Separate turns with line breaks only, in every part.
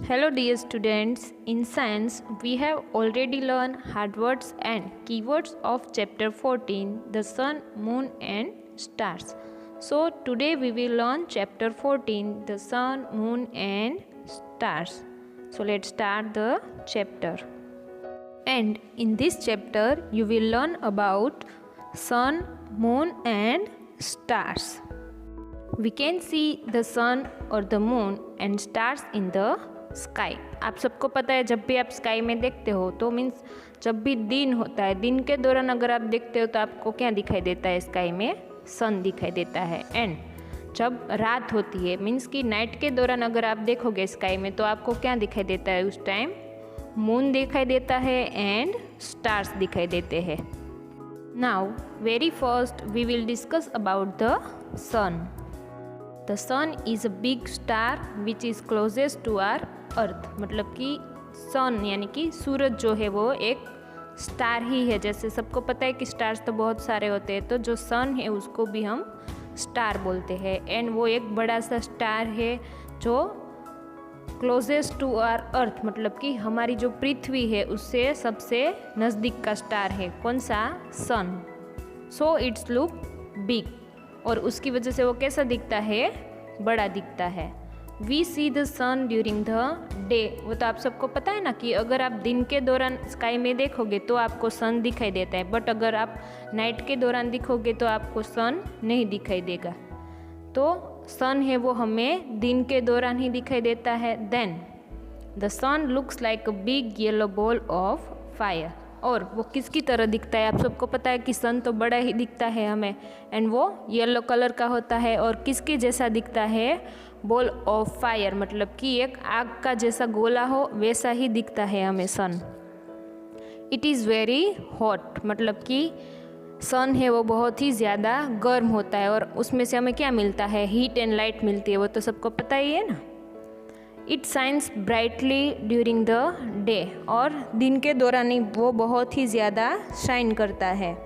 Hello dear students, in science we have already learned hard words and keywords of chapter 14, the sun, moon and stars. So today we will learn chapter 14, the sun, moon and stars. So let's start the chapter. And in this chapter you will learn about sun, moon and stars. We can see the sun or the moon and stars in the sky. आप सबको पता है जब भी आप sky में देखते हो तो मीन्स जब भी दिन होता है, दिन के दौरान अगर आप देखते हो तो आपको क्या दिखाई देता है? स्काई में सन दिखाई देता है। एंड जब रात होती है मीन्स कि नाइट के दौरान अगर आप देखोगे स्काई में तो आपको क्या दिखाई देता है? उस टाइम मून दिखाई देता है एंड स्टार्स दिखाई देते हैं। Now very first we will discuss about the sun. The sun is a big star which is closest to our earth. मतलब कि सन यानी कि सूरज जो है वो एक स्टार ही है। जैसे सबको पता है कि स्टार्स तो बहुत सारे होते हैं, तो जो सन है उसको भी हम स्टार बोलते हैं। एंड वो एक बड़ा सा स्टार है जो क्लोजेस्ट टू आवर अर्थ, मतलब कि हमारी जो पृथ्वी है उससे सबसे नज़दीक का स्टार है। कौन सा? सन। सो इट्स लुक बिग, और उसकी वजह से वो कैसा दिखता है? बड़ा दिखता है। We see the sun during the day. वो तो आप सबको पता है ना कि अगर आप दिन के दौरान स्काई में देखोगे तो आपको सन दिखाई देता है, बट अगर आप नाइट के दौरान देखोगे तो आपको सन नहीं दिखाई देगा। तो सन है वो हमें दिन के दौरान ही दिखाई देता है। Then the sun looks like a big yellow ball of fire. और वो किसकी तरह दिखता है? आप सबको पता है कि सन तो बड़ा ही दिखता है हमें, एंड वो येलो कलर का होता है। और किसके जैसा दिखता है? बॉल ऑफ फायर, मतलब कि एक आग का जैसा गोला हो वैसा ही दिखता है हमें सन। इट इज़ वेरी हॉट, मतलब कि सन है वो बहुत ही ज़्यादा गर्म होता है, और उसमें से हमें क्या मिलता है? हीट एंड लाइट मिलती है। वो तो सबको पता ही है ना। It shines brightly during the day. और दिन के दौरान ही वो बहुत ही ज़्यादा शाइन करता है।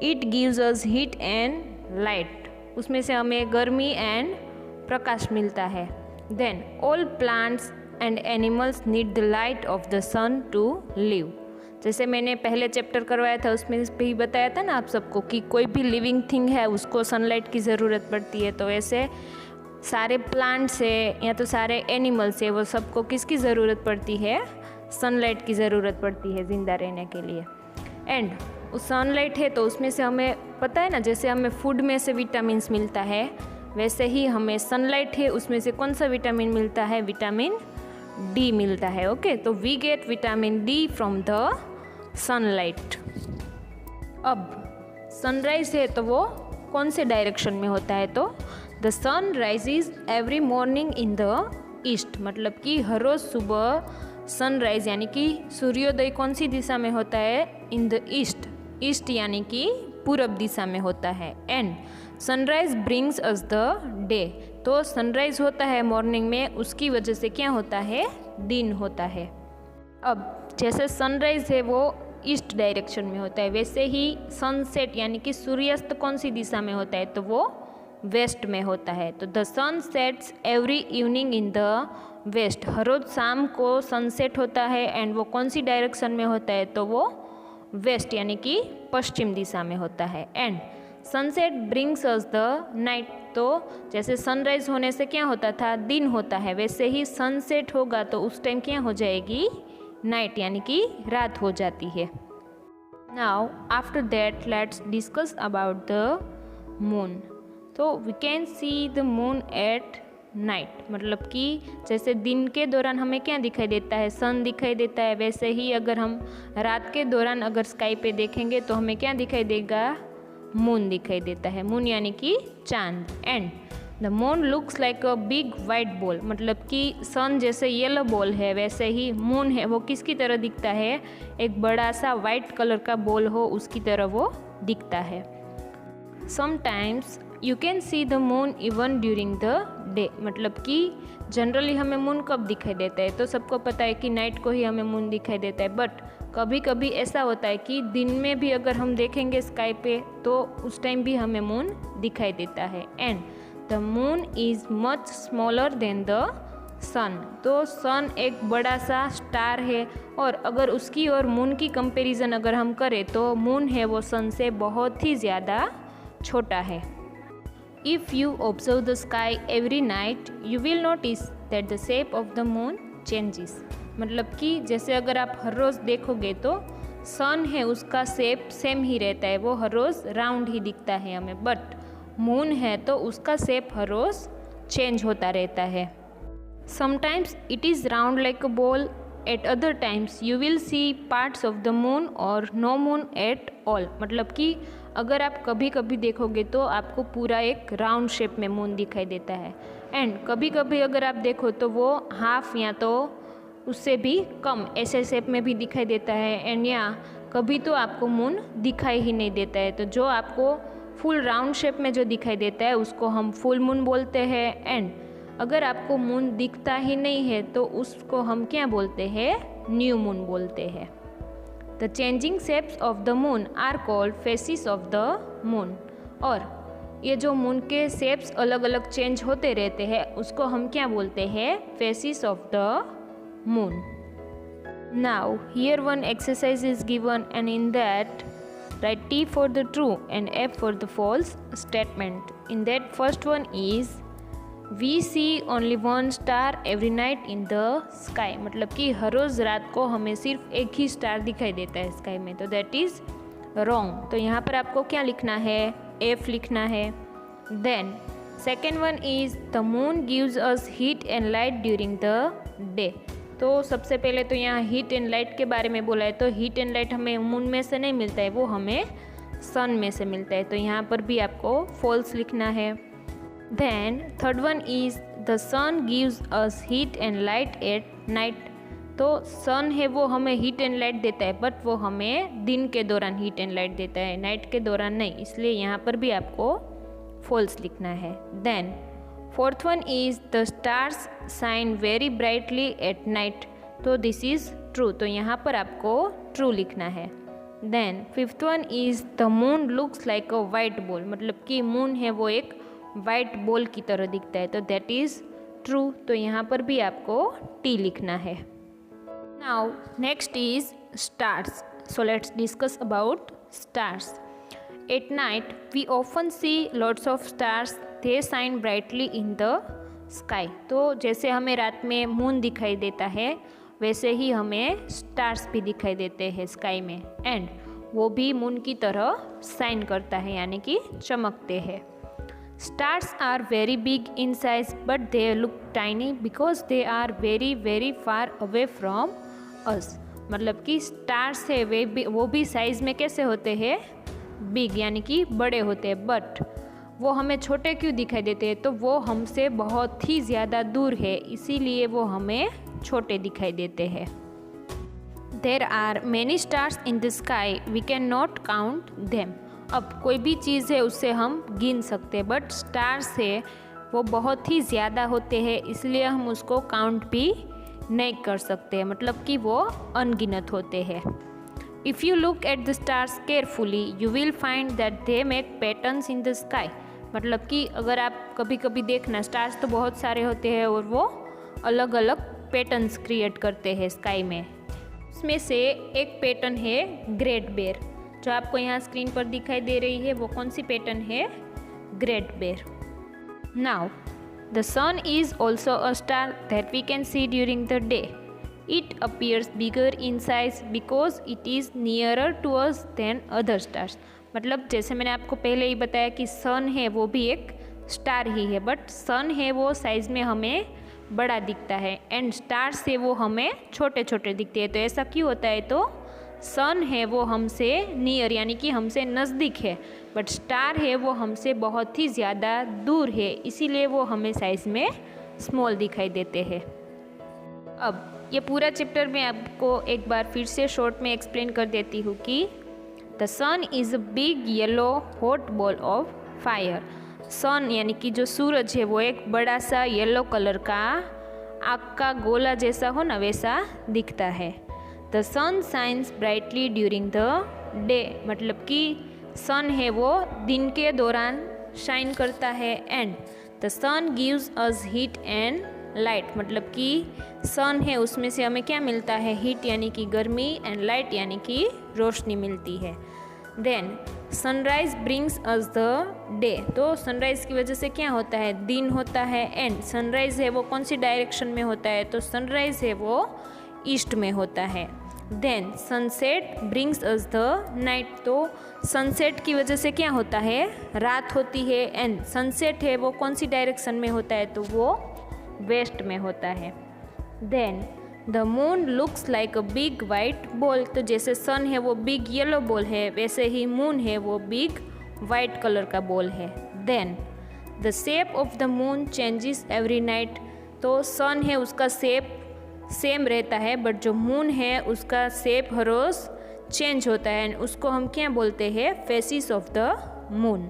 It gives us heat and light. उसमें से हमें गर्मी एंड प्रकाश मिलता है। Then all plants and animals need the light of the sun to live. जैसे मैंने पहले चैप्टर करवाया था उसमें भी बताया था ना आप सबको कि कोई भी लिविंग थिंग है उसको सनलाइट की ज़रूरत पड़ती है। तो ऐसे सारे प्लांट्स है या तो सारे एनिमल्स है, वो सबको किसकी ज़रूरत पड़ती है? सनलाइट की ज़रूरत पड़ती है ज़िंदा रहने के लिए। एंड उस सनलाइट है तो उसमें से हमें पता है ना, जैसे हमें फूड में से विटामिन्स मिलता है वैसे ही हमें सनलाइट है उसमें से कौन सा विटामिन मिलता है? विटामिन डी मिलता है। ओके, तो we get vitamin D from the sunlight. अब सनराइज है तो वो कौन से डायरेक्शन में होता है? तो the sun rises every morning in the east. मतलब कि हर रोज़ सुबह सनराइज यानी कि सूर्योदय कौन सी दिशा में होता है? इन द ईस्ट। ईस्ट यानी कि पूरब दिशा में होता है। And sunrise brings us the day. तो सनराइज होता है मॉर्निंग में, उसकी वजह से क्या होता है? दिन होता है। अब जैसे सनराइज है वो ईस्ट डायरेक्शन में होता है, वैसे ही सनसेट यानी कि सूर्यास्त कौन सी दिशा में होता है? तो वो वेस्ट में होता है। तो the sun sets every evening in the west. हर रोज शाम को सनसेट होता है, एंड वो कौन सी डायरेक्शन में होता है? तो वो वेस्ट यानी कि पश्चिम दिशा में होता है। And sunset brings us the night. तो जैसे सनराइज होने से क्या होता था? दिन होता है, वैसे ही सनसेट होगा तो उस टाइम क्या हो जाएगी? नाइट यानी कि रात हो जाती है। Now after that let's discuss about the moon. तो we can see the moon at night. मतलब कि जैसे दिन के दौरान हमें क्या दिखाई देता है? सन दिखाई देता है, वैसे ही अगर हम रात के दौरान अगर स्काई पे देखेंगे तो हमें क्या दिखाई देगा? मून दिखाई देता है। मून यानी कि चांद। And the moon looks like a big white ball. मतलब कि सन जैसे येलो बॉल है वैसे ही मून है वो किसकी तरह दिखता है? एक बड़ा सा वाइट कलर का बॉल हो उसकी तरह वो दिखता है। Sometimes you can see the moon even during the day. मतलब कि जनरली हमें मून कब दिखाई देता है? तो सबको पता है कि नाइट को ही हमें मून दिखाई देता है, बट कभी कभी ऐसा होता है कि दिन में भी अगर हम देखेंगे स्काई पे तो उस टाइम भी हमें मून दिखाई देता है। And the moon is much smaller than the sun. तो सन एक बड़ा सा स्टार है और अगर उसकी और मून की कंपैरिजन अगर हम करें तो मून है वो सन से बहुत ही ज़्यादा छोटा है। If you observe the sky every night you will notice that the shape of the moon changes. मतलब कि जैसे अगर आप हर रोज़ देखोगे तो सन है उसका शेप सेम ही रहता है, वो हर रोज़ राउंड ही दिखता है हमें, बट मून है तो उसका शेप हर रोज़ चेंज होता रहता है। Sometimes it is round like a ball, eight other times you will see parts of the moon और नो मून एट ऑल। मतलब कि अगर आप कभी कभी देखोगे तो आपको पूरा एक राउंड शेप में मून दिखाई देता है, एंड कभी कभी अगर आप देखो तो वो हाफ या तो उससे भी कम ऐसे शेप में भी दिखाई देता है, एंड या कभी तो आपको मून दिखाई ही नहीं देता है। तो जो आपको फुल राउंड शेप में जो दिखाई देता है उसको हम फुल मून बोलते हैं, एंड अगर आपको मून दिखता ही नहीं है तो उसको हम क्या बोलते हैं, न्यू मून बोलते हैं। The changing shapes of the moon are called phases of the moon. और ये जो मून के शेप्स अलग अलग चेंज होते रहते हैं उसको हम क्या बोलते हैं, faces of the moon. Now here one exercise is given and in that write T for the true and F for the false statement. In that first one is we see only one star every night in the sky. मतलब कि हर रोज़ रात को हमें सिर्फ एक ही star दिखाई देता है स्काई में, तो दैट इज़ रॉन्ग। तो यहाँ पर आपको क्या लिखना है, F लिखना है। Then second one is the moon gives us heat and light during the day. तो सबसे पहले तो यहाँ हीट एंड लाइट के बारे में बोला है, तो हीट एंड लाइट हमें मून में से नहीं मिलता है, वो हमें सन में से मिलता है, तो यहाँ पर भी आपको फॉल्स लिखना है। Then third one is the sun gives us heat and light at night. तो सन है वो हमें हीट एंड लाइट देता है, बट वो हमें दिन के दौरान हीट एंड लाइट देता है, नाइट के दौरान नहीं, इसलिए यहाँ पर भी आपको फॉल्स लिखना है। Then fourth one is the stars shine very brightly at night. तो दिस इज़ ट्रू, तो यहाँ पर आपको ट्रू लिखना है। Then fifth one is the moon looks like a white ball. मतलब कि मून है वो एक वाइट बॉल की तरह दिखता है, तो दैट इज़ ट्रू, तो यहाँ पर भी आपको टी लिखना है। Now next is stars. So let's discuss about stars. At night, we often see lots of stars. They shine brightly in the sky. तो जैसे हमें रात में मून दिखाई देता है वैसे ही हमें स्टार्स भी दिखाई देते हैं स्काई में, एंड वो भी मून की तरह शाइन करता है यानी कि चमकते हैं। Stars are very big in size but they look tiny because they are very very far away from us. मतलब कि स्टार्स है वो भी साइज़ में कैसे होते हैं, बिग यानी कि बड़े होते हैं, बट वो हमें छोटे क्यों दिखाई देते हैं, तो वो हमसे बहुत ही ज़्यादा दूर है इसीलिए वो हमें छोटे दिखाई देते हैं। There are many stars in the sky we can not count them. अब कोई भी चीज़ है उससे हम गिन सकते हैं, बट स्टार्स है वो बहुत ही ज़्यादा होते हैं इसलिए हम उसको काउंट भी नहीं कर सकते, मतलब कि वो अनगिनत होते हैं। If you look at the stars carefully, you will find that they make patterns in the sky. मतलब कि अगर आप कभी कभी देखना, स्टार्स तो बहुत सारे होते हैं और वो अलग अलग पैटर्न्स क्रिएट करते हैं स्काई में। उसमें से एक पैटर्न है ग्रेट बेयर, जो आपको यहाँ स्क्रीन पर दिखाई दे रही है, वो कौन सी पैटर्न है, Great Bear. Now the sun is also a star that we can see during the day. It appears bigger in size because it is nearer to us than other stars. मतलब जैसे मैंने आपको पहले ही बताया कि सन है वो भी एक स्टार ही है, बट सन है वो साइज़ में हमें बड़ा दिखता है, एंड स्टार्स से वो हमें छोटे छोटे दिखते हैं। तो ऐसा क्यों होता है, तो सन है वो हमसे नियर यानी कि हमसे नज़दीक है, बट स्टार है वो हमसे बहुत ही ज़्यादा दूर है, इसीलिए वो हमें साइज़ में स्मॉल दिखाई देते हैं। अब ये पूरा चैप्टर मैं आपको एक बार फिर से शॉर्ट में एक्सप्लेन कर देती हूँ कि the sun is a big yellow hot ball of fire. Sun यानी कि जो सूरज है वो एक बड़ा सा येलो कलर का आग का गोला जैसा हो ना वैसा दिखता है। The sun shines brightly during the day. मतलब कि सन है वो दिन के दौरान शाइन करता है, and the sun gives us heat and light, मतलब कि सन है उसमें से हमें क्या मिलता है, हीट यानी कि गर्मी, एंड लाइट यानी कि रोशनी मिलती है। Then sunrise brings us the day, तो सनराइज की वजह से क्या होता है, दिन होता है। एंड सनराइज है वो कौन सी डायरेक्शन में होता है, तो सनराइज है वो ईस्ट में होता है। Then sunset brings us the night, तो सनसेट की वजह से क्या होता है, रात होती है। एंड सनसेट है वो कौन सी डायरेक्शन में होता है, तो वो वेस्ट में होता है। Then the moon looks like a big white ball, तो जैसे सन है वो बिग येलो बॉल है, वैसे ही मून है वो बिग वाइट कलर का बॉल है। Then the shape of the moon changes every night, तो सन है उसका शेप सेम रहता है, बट जो मून है उसका शेप हर रोज चेंज होता है, एंड उसको हम क्या बोलते हैं, faces of the moon.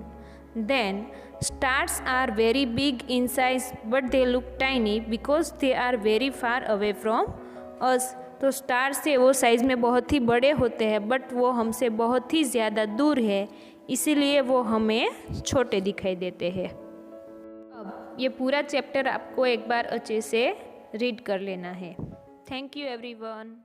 Then stars are very big in size but they look tiny because they are very far away from us, तो स्टार्स है वो साइज़ में बहुत ही बड़े होते हैं, बट वो हमसे बहुत ही ज़्यादा दूर है, इसीलिए वो हमें छोटे दिखाई देते हैं। अब ये पूरा चैप्टर आपको एक बार अच्छे से रीड कर लेना है। Thank you everyone.